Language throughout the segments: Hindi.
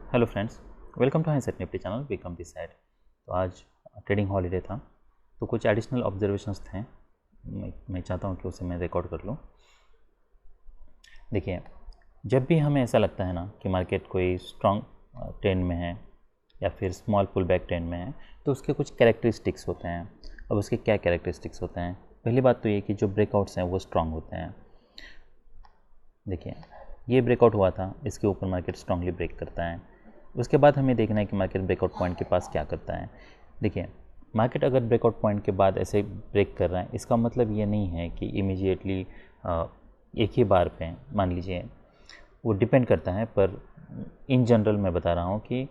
हेलो फ्रेंड्स, वेलकम टू हाइसेट Nifty channel. Welcome this side. तो आज ट्रेडिंग हॉलीडे था, तो कुछ एडिशनल ऑब्जर्वेशंस थे। मैं चाहता हूँ कि उसे मैं रिकॉर्ड कर लूँ। देखिए, जब भी हमें ऐसा लगता है ना कि मार्केट कोई स्ट्रॉन्ग ट्रेंड में है या फिर स्मॉल पुल बैक ट्रेंड में है, तो उसके कुछ कैरेक्टरिस्टिक्स होते हैं। अब उसके क्या कैरेक्टरिस्टिक्स होते हैं? पहली बात तो ये कि जो ब्रेकआउट्स हैं वो स्ट्रॉन्ग होते हैं। देखिए, ये ब्रेकआउट हुआ था, इसके ऊपर मार्केट स्ट्रांगली ब्रेक करता है। उसके बाद हमें देखना है कि मार्केट ब्रेकआउट पॉइंट के पास क्या करता है। देखिए, मार्केट अगर ब्रेकआउट पॉइंट के बाद ऐसे ब्रेक कर रहा है, इसका मतलब ये नहीं है कि इमीडिएटली एक ही बार पे, मान लीजिए, वो डिपेंड करता है, पर इन जनरल मैं बता रहा हूँ कि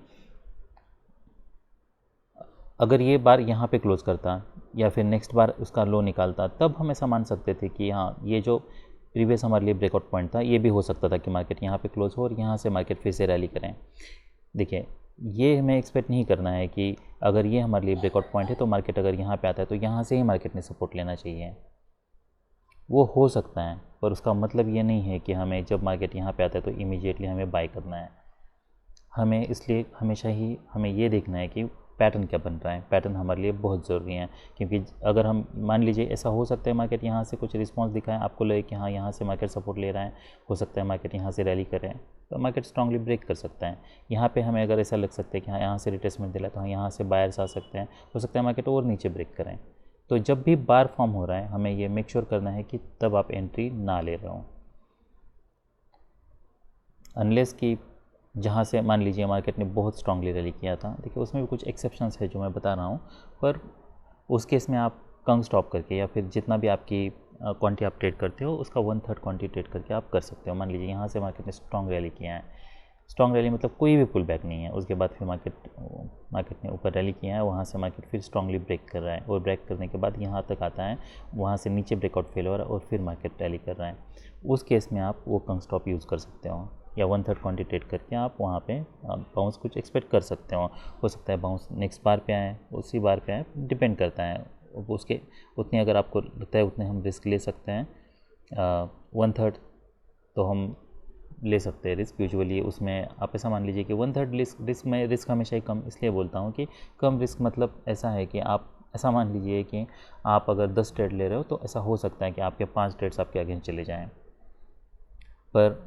अगर ये बार यहाँ पे क्लोज़ करता या फिर नेक्स्ट बार उसका लो निकालता, तब हम ऐसा मान सकते थे कि हाँ, ये जो प्रीवियस हमारे लिए ब्रेकआउट पॉइंट था, ये भी हो सकता था कि मार्केट यहाँ पे क्लोज़ हो और यहाँ से मार्केट फिर से रैली करें। देखिए, ये हमें एक्सपेक्ट नहीं करना है कि अगर ये हमारे लिए ब्रेकआउट पॉइंट है तो मार्केट अगर यहाँ पे आता है तो यहाँ से ही मार्केट ने सपोर्ट लेना चाहिए। वो हो सकता है, पर उसका मतलब ये नहीं है कि हमें जब मार्केट यहाँ पे आता है तो इमीडिएटली हमें बाय करना है। हमें इसलिए हमेशा ही हमें ये देखना है कि पैटर्न क्या बन रहा है। पैटर्न हमारे लिए बहुत ज़रूरी है, क्योंकि अगर हम मान लीजिए ऐसा हो सकता है मार्केट यहाँ से कुछ रिस्पांस दिखाए, आपको लगे कि हाँ, यहाँ से मार्केट सपोर्ट ले रहा है, हो सकता है मार्केट यहाँ से रैली करे, तो मार्केट स्ट्रांगली ब्रेक कर सकता है। यहाँ पे हमें अगर ऐसा लग सकता है कि हाँ, यहाँ से रिट्रेसमेंट दिला तो हाँ, यहाँ से बायर्स आ सकते हैं, हो सकता है मार्केट और नीचे ब्रेक करें। तो जब भी बार फॉर्म हो रहा है, हमें ये मेक श्योर करना है कि तब आप एंट्री ना ले रहे हो, अनलेस कि जहाँ से मान लीजिए मार्केट ने बहुत स्ट्रांगली रैली किया था। देखिए, उसमें भी कुछ एक्सेप्शंस है जो मैं बता रहा हूँ, पर उस केस में आप कम स्टॉप करके या फिर जितना भी आपकी क्वांटिटी आप ट्रेड करते हो उसका 1/3 क्वांटिटी ट्रेड करके आप कर सकते हो। मान लीजिए यहाँ से मार्केट ने स्ट्रांग रैली किया है, स्ट्रांग रैली मतलब कोई भी पुल बैक नहीं है, उसके बाद फिर मार्केट ने ऊपर रैली किया है, वहाँ से मार्केट फिर स्ट्रांगली ब्रेक कर रहा है और ब्रेक करने के बाद यहाँ तक आता है, वहाँ से नीचे ब्रेकआउट फेल हो रहा है और फिर मार्केट रैली कर रहा है। उस केस में आप वो कम स्टॉप यूज़ कर सकते हो या 1/3 क्वांटिटी ट्रेड करके आप वहाँ पे बाउंस कुछ एक्सपेक्ट कर सकते हो सकता है बाउंस नेक्स्ट बार पे आए, उसी बार पे आए, डिपेंड करता है उसके उतनी, अगर आपको लगता है उतने हम रिस्क ले सकते हैं 1/3, तो हम ले सकते हैं रिस्क। यूजुअली उसमें आप ऐसा मान लीजिए कि 1/3 रिस्क में, रिस्क हमेशा ही कम इसलिए बोलता हूँ कि कम रिस्क मतलब ऐसा है कि आप ऐसा मान लीजिए कि आप अगर 10 ट्रेड ले रहे हो तो ऐसा हो सकता है कि आपके 5 ट्रेड्स आपके अगेंस्ट चले जाएँ, पर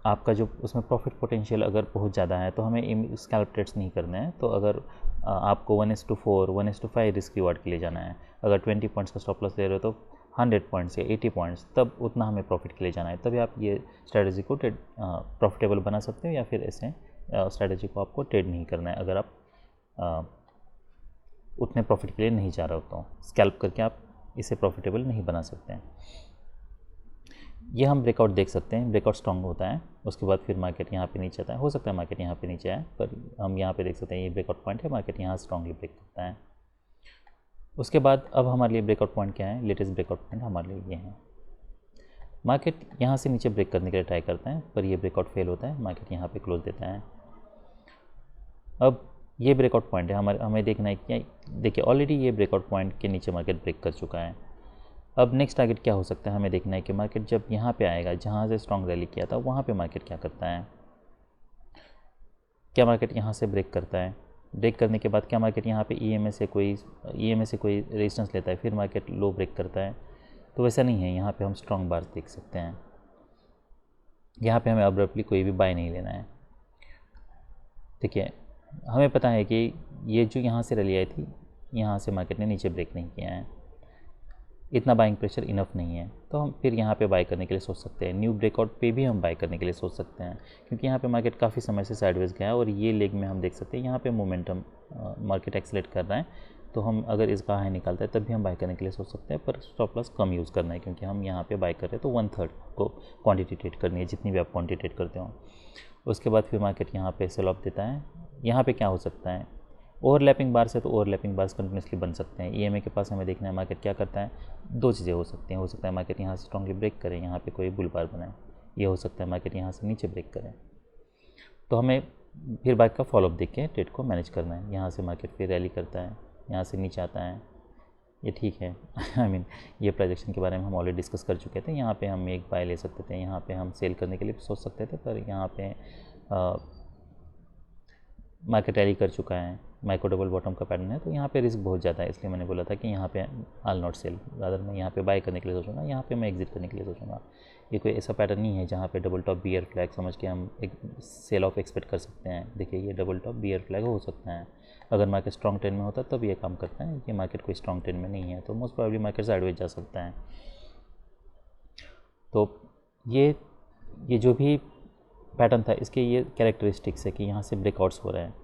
आपका जो उसमें प्रॉफिट पोटेंशियल अगर बहुत ज़्यादा है तो हमें स्कैल्प ट्रेड्स नहीं करने हैं। तो अगर आपको 1:4 1:5 रिस्क रिवार्ड के लिए जाना है, अगर 20 पॉइंट्स का स्टॉप लॉस ले रहे हो तो 100 पॉइंट्स या 80 पॉइंट्स, तब उतना हमें प्रॉफिट के लिए जाना है, तभी आप ये स्ट्रैटेजी को ट्रेड प्रॉफिटेबल बना सकते हो, या फिर ऐसे स्ट्रैटेजी को आपको ट्रेड नहीं करना है अगर आप उतने प्रॉफिट के लिए नहीं जा रहे हो। तो स्कैल्प करके आप इसे प्रॉफिटेबल नहीं बना सकते हैं। ये हम ब्रेकआउट देख सकते हैं, ब्रेकआउट स्ट्रॉन्ग होता है, उसके बाद फिर मार्केट यहाँ पे नीचे आता है, हो सकता है मार्केट यहाँ पे नीचे आए, पर हम यहाँ पे देख सकते हैं ये ब्रेकआउट पॉइंट है, मार्केट यहाँ स्ट्रॉन्गली ब्रेक करता है। उसके बाद अब हमारे लिए ब्रेकआउट पॉइंट क्या है? लेटेस्ट ब्रेकआउट पॉइंट हमारे लिए ये है। मार्केट यहाँ से नीचे ब्रेक करने के लिए ट्राई करता है, पर ये ब्रेकआउट फेल होता है, मार्केट यहाँ पे क्लोज देता है। अब ये ब्रेकआउट पॉइंट है, हमें देखना है कि देखिए ऑलरेडी ये ब्रेकआउट पॉइंट के नीचे मार्केट ब्रेक कर चुका है। अब नेक्स्ट टारगेट क्या हो सकता है? हमें देखना है कि मार्केट जब यहाँ पे आएगा, जहाँ से स्ट्रॉन्ग रैली किया था, वहाँ पे मार्केट क्या करता है। क्या मार्केट यहाँ से ब्रेक करता है? ब्रेक करने के बाद क्या मार्केट यहाँ पे ईएमए से कोई रेजिस्टेंस लेता है, फिर मार्केट लो ब्रेक करता है? तो वैसा नहीं है, यहाँ पे हम स्ट्रॉन्ग बार्स देख सकते हैं। यहाँ पे हमें अब्रप्टली कोई भी बाय नहीं लेना है। देखिए, हमें पता है कि ये जो यहाँ से रैली आई थी, यहाँ से मार्केट ने नीचे ब्रेक नहीं किया है, इतना बाइंग प्रेशर इनफ नहीं है, तो हम फिर यहाँ पे बाय करने के लिए सोच सकते हैं। न्यू ब्रेकआउट पे भी हम बाय करने के लिए सोच सकते हैं, क्योंकि यहाँ पे मार्केट काफ़ी समय से साइडवेज गया है और ये लेग में हम देख सकते हैं यहाँ पे मोमेंटम मार्केट एक्सेलेट कर रहा है, तो हम अगर इसका हाई निकालते हैं तब भी हम बाय करने के लिए सोच सकते हैं, पर स्टॉप लॉस कम यूज़ करना है, क्योंकि हम यहाँ पे बाय कर रहे हैं तो 1/3 को क्वांटिटी ट्रेड करनी है, जितनी भी आप क्वांटिटी ट्रेड करते हो। उसके बाद फिर मार्केट यहाँ पे सेल ऑफ देता है। यहाँ पे क्या हो सकता है? ओवरलैपिंग बार्स है तो ओवरलैपिंग बार्स कंटिन्यूसली बन सकते हैं। ईएमए के पास हमें देखना है मार्केट क्या करता है। दो चीज़ें हो सकती हैं, हो सकता है मार्केट यहाँ से स्ट्रांगली ब्रेक करे, यहाँ पे कोई बुल बार बनाए, ये हो सकता है मार्केट यहाँ से नीचे ब्रेक करे, तो हमें फिर बाइक का फॉलोअप देख के ट्रेड को मैनेज करना है। यहाँ से मार्केट फिर रैली करता है, यहाँ से नीचे आता है, ये ठीक है। आई मीन ये प्रोजेक्शन के बारे में हम ऑलरेडी डिस्कस कर चुके थे। यहाँ पे हम एक बाय ले सकते थे, यहाँ पे हम सेल करने के लिए सोच सकते थे, पर यहाँ पे मार्केट रैली कर चुका है, माइक्रो डबल बॉटम का पैटर्न है, तो यहाँ पे रिस्क बहुत ज़्यादा है, इसलिए मैंने बोला था कि यहाँ पे आल नॉट सेल, रादर मैं यहाँ पे बाय करने के लिए सोचूंगा, यहाँ पे मैं एग्जिट करने के लिए सोचूंगा। ये कोई ऐसा पैटर्न नहीं है जहाँ पे डबल टॉप बियर फ्लैग समझ के हम एक सेल ऑफ एक्सपेक्ट कर सकते हैं। देखिए ये डबल टॉप बियर फ्लैग हो सकता है, अगर मार्केट स्ट्रॉन्ग ट्रेंड में होता तब ये काम करता है। ये मार्केट कोई स्ट्रॉन्ग ट्रेंड में नहीं है, तो मोस्ट प्रोबेबली मार्केट साइडवेज जा सकता है। तो ये जो भी पैटर्न था इसके ये कैरेक्टरिस्टिक्स है कि यहाँ से ब्रेकआउट्स हो रहे हैं।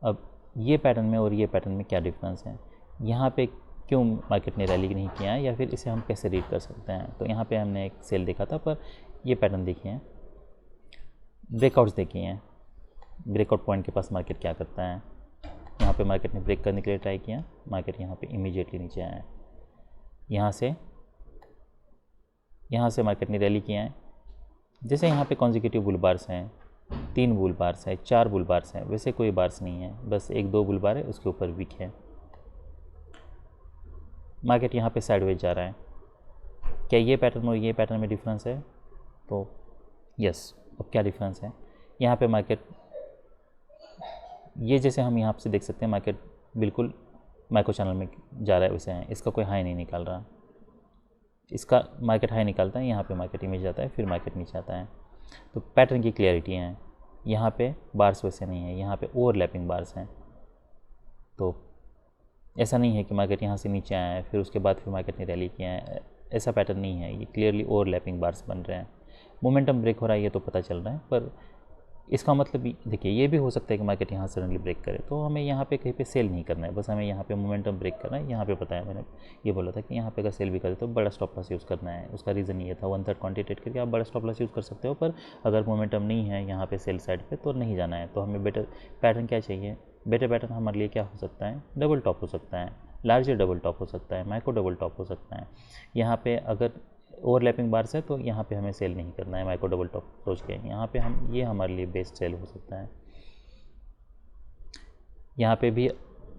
अब ये पैटर्न में और ये पैटर्न में क्या डिफरेंस है, यहाँ पे क्यों मार्केट ने रैली नहीं किया है, या फिर इसे हम कैसे रीड कर सकते हैं। तो यहाँ पे हमने एक सेल देखा था, पर ये पैटर्न देखिए हैं, ब्रेकआउट्स देखिए हैं, ब्रेकआउट पॉइंट के पास मार्केट क्या करता है। यहाँ पे मार्केट ने ब्रेक करने के लिए ट्राई किया, मार्केट यहाँ पे इमीडिएटली नीचे आया है। यहाँ से मार्केट ने रैली किया है। जैसे यहाँ पे कॉन्जिक्यूटिव बुल बार्स हैं, 3 बुल बार्स है, 4 बुल बार्स हैं, वैसे कोई बार्स नहीं है, बस 1-2 बुल बार है, उसके ऊपर वीक है। मार्केट यहाँ पे साइडवेज जा रहा है। क्या ये पैटर्न और ये पैटर्न में डिफरेंस है? तो यस। अब क्या डिफरेंस है यहाँ पे, मार्केट ये जैसे हम यहाँ से देख सकते हैं मार्केट बिल्कुल माइक्रो चैनल में जा रहा है वैसे है, इसका कोई हाई नहीं निकाल रहा। इसका मार्केट हाई निकालता है, यहाँ पे मार्केट इमेज आता है, फिर मार्केट नीचे आता है। तो पैटर्न की क्लियरिटी है, यहाँ पे बार्स वैसे नहीं है, यहाँ पे ओवरलैपिंग बार्स हैं। तो ऐसा नहीं है कि मार्केट यहाँ से नीचे आया है फिर उसके बाद फिर मार्केट ने रैली किया है, ऐसा पैटर्न नहीं है। ये क्लियरली ओवरलैपिंग बार्स बन रहे हैं। मोमेंटम ब्रेक हो रहा है ये तो पता चल रहा है, पर इसका मतलब देखिए ये भी हो सकता है कि मार्केट यहाँ सडनली ब्रेक करे, तो हमें यहाँ पे कहीं पे सेल नहीं करना है, बस हमें यहाँ पे मोमेंटम ब्रेक करना है। यहाँ पे पता है मैंने ये बोला था कि यहाँ पे अगर सेल भी करे तो बड़ा स्टॉप लॉस यूज़ करना है। उसका रीज़न ये था 1/3 क्वांटिटेट करके आप बड़ा स्टॉप लॉस यूज़ कर सकते हो, पर अगर मोमेंटम नहीं है यहाँ पे सेल साइड पर तो नहीं जाना है। तो हमें बेटर पैटर्न क्या चाहिए, बेटर पैटर्न हमारे लिए क्या हो सकता है, डबल टॉप हो सकता है, लार्जर डबल टॉप हो सकता है, माइक्रो डबल टॉप हो सकता है। यहाँ पे अगर ओवरलैपिंग बार्स है तो यहाँ पे हमें सेल नहीं करना है माइक्रो डबल टॉप सोच के, यहाँ पे हम ये हमारे लिए बेस्ट सेल हो सकता है। यहाँ पे भी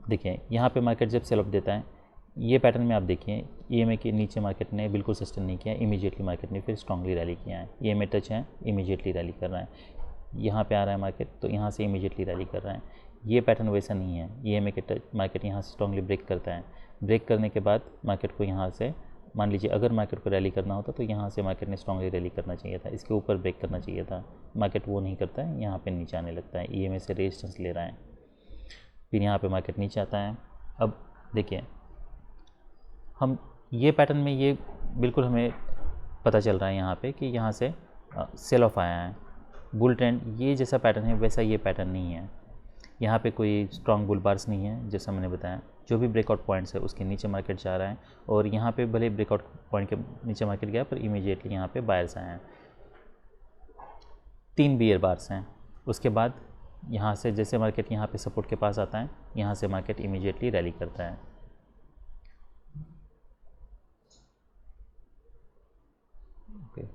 देखिए, यहाँ पे मार्केट जब सेल ऑफ देता है, ये पैटर्न में आप देखिए EMA के नीचे मार्केट ने बिल्कुल सस्टेन नहीं किया, इमीडिएटली मार्केट ने फिर स्ट्रांगली रैली किया है। EMA टच है, इमीडिएटली रैली कर रहा है। यहाँ पे आ रहा है मार्केट तो यहाँ से इमीडिएटली रैली कर रहा है। ये पैटर्न वैसा नहीं है, EMA के टच मार्केट यहाँ से स्ट्रांगली ब्रेक करता है, ब्रेक करने के बाद मार्केट को यहाँ से मान लीजिए अगर मार्केट को रैली करना होता तो यहाँ से मार्केट ने स्ट्रांगली रैली करना चाहिए था, इसके ऊपर ब्रेक करना चाहिए था। मार्केट वो नहीं करता है, यहाँ पे नीचे आने लगता है, EMA से रेजिस्टेंस ले रहा है, फिर यहाँ पे मार्केट नीचे आता है। अब देखिए हम ये पैटर्न में ये बिल्कुल हमें पता चल रहा है यहाँ पे कि यहाँ से सेल ऑफ आया है। बुल ट्रेंड ये जैसा पैटर्न है वैसा ये पैटर्न नहीं है, यहाँ पे कोई स्ट्रॉन्ग बुल बार्स नहीं है। जैसा मैंने बताया जो भी ब्रेकआउट पॉइंट्स है उसके नीचे मार्केट जा रहा है, और यहाँ पे भले ब्रेकआउट पॉइंट के नीचे मार्केट गया पर इमीडिएटली यहाँ पे बायर्स आए हैं, 3 बियर बार्स हैं। उसके बाद यहाँ से जैसे मार्केट यहाँ पे सपोर्ट के पास आता है, यहाँ से मार्केट इमीडिएटली रैली करता है। ओके,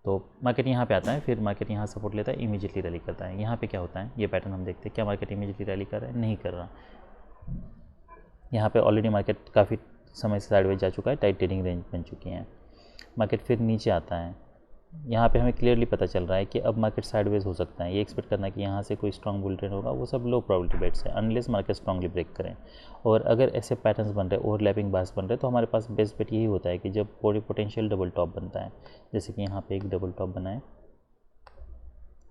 तो मार्केट यहाँ पे आता है, फिर मार्केट यहाँ सपोर्ट लेता है, इमीडिएटली रैली करता है। यहाँ पे क्या होता है, ये पैटर्न हम देखते हैं, क्या मार्केट इमीडिएटली रैली कर रहा है, नहीं कर रहा। यहाँ पे ऑलरेडी मार्केट काफ़ी समय से साइडवेज जा चुका है, टाइट ट्रेडिंग रेंज बन चुकी हैं। मार्केट फिर नीचे आता है, यहाँ पे हमें क्लियरली पता चल रहा है कि अब मार्केट साइडवेज हो सकता है। ये एक्सपेक्ट करना कि यहाँ से कोई स्ट्रॉन्ग बुल ट्रेंड होगा, वो सब लो प्रोबेबिलिटी बेट्स है, अनलेस मार्केट स्ट्रॉन्गली ब्रेक करें। और अगर ऐसे पैटर्न्स बन रहे, ओवरलैपिंग बार्स बन रहे, तो हमारे पास बेस्ट बेट यही होता है कि जब पूरी पोटेंशियल डबल टॉप बनता है, जैसे कि यहाँ पे एक डबल टॉप बना है,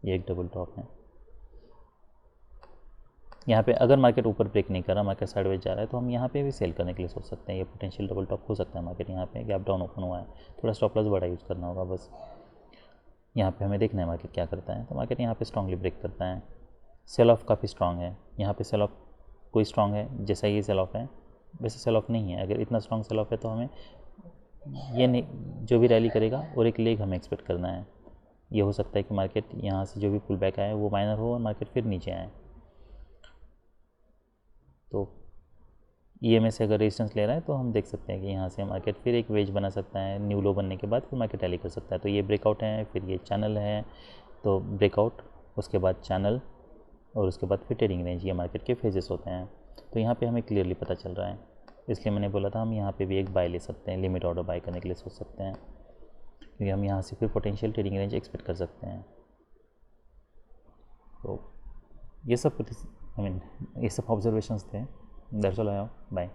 ये एक डबल टॉप है। यहाँ पे अगर मार्केट ऊपर ब्रेक नहीं कर रहा, मार्केट साइडवेज जा रहा है, तो हम यहाँ पे भी सेल करने के लिए सोच सकते हैं। ये पोटेंशियल डबल टॉप हो सकता है। मार्केट यहाँ पे गैप डाउन ओपन हुआ है, थोड़ा स्टॉप लॉस बड़ा यूज़ करना होगा बस। यहाँ पे हमें देखना है मार्केट क्या करता है। तो मार्केट यहाँ पे स्ट्रांगली ब्रेक करता है, सेल ऑफ काफ़ी स्ट्रांग है। यहाँ पे सेल ऑफ कोई स्ट्रांग है, जैसा ये सेल ऑफ है वैसे सेल ऑफ नहीं है। अगर इतना स्ट्रांग सेल ऑफ है तो हमें ये नहीं, जो भी रैली करेगा और एक लेग हमें एक्सपेक्ट करना है। ये हो सकता है कि मार्केट यहाँ से जो भी पुल बैक आए वो माइनर हो और मार्केट फिर नीचे आए। तो EMA से अगर रेजिस्टेंस ले रहा है तो हम देख सकते हैं कि यहाँ से मार्केट फिर एक वेज बना सकता है, न्यू लो बनने के बाद फिर मार्केट रैली कर सकता है। तो ये ब्रेकआउट है, फिर ये चैनल है, तो ब्रेकआउट उसके बाद चैनल और उसके बाद फिर ट्रेडिंग रेंज, ये मार्केट के फेजेस होते हैं। तो यहाँ पे हमें क्लियरली पता चल रहा है, इसलिए मैंने बोला था हम यहाँ पे भी एक बाय ले सकते हैं, लिमिट ऑर्डर बाय करने के लिए सोच सकते हैं, क्योंकि हम यहाँ से फिर पोटेंशियल ट्रेडिंग रेंज एक्सपेक्ट कर सकते हैं। तो ये सब आई मीन ये सब ऑब्जर्वेशंस थे। That's all. बाय।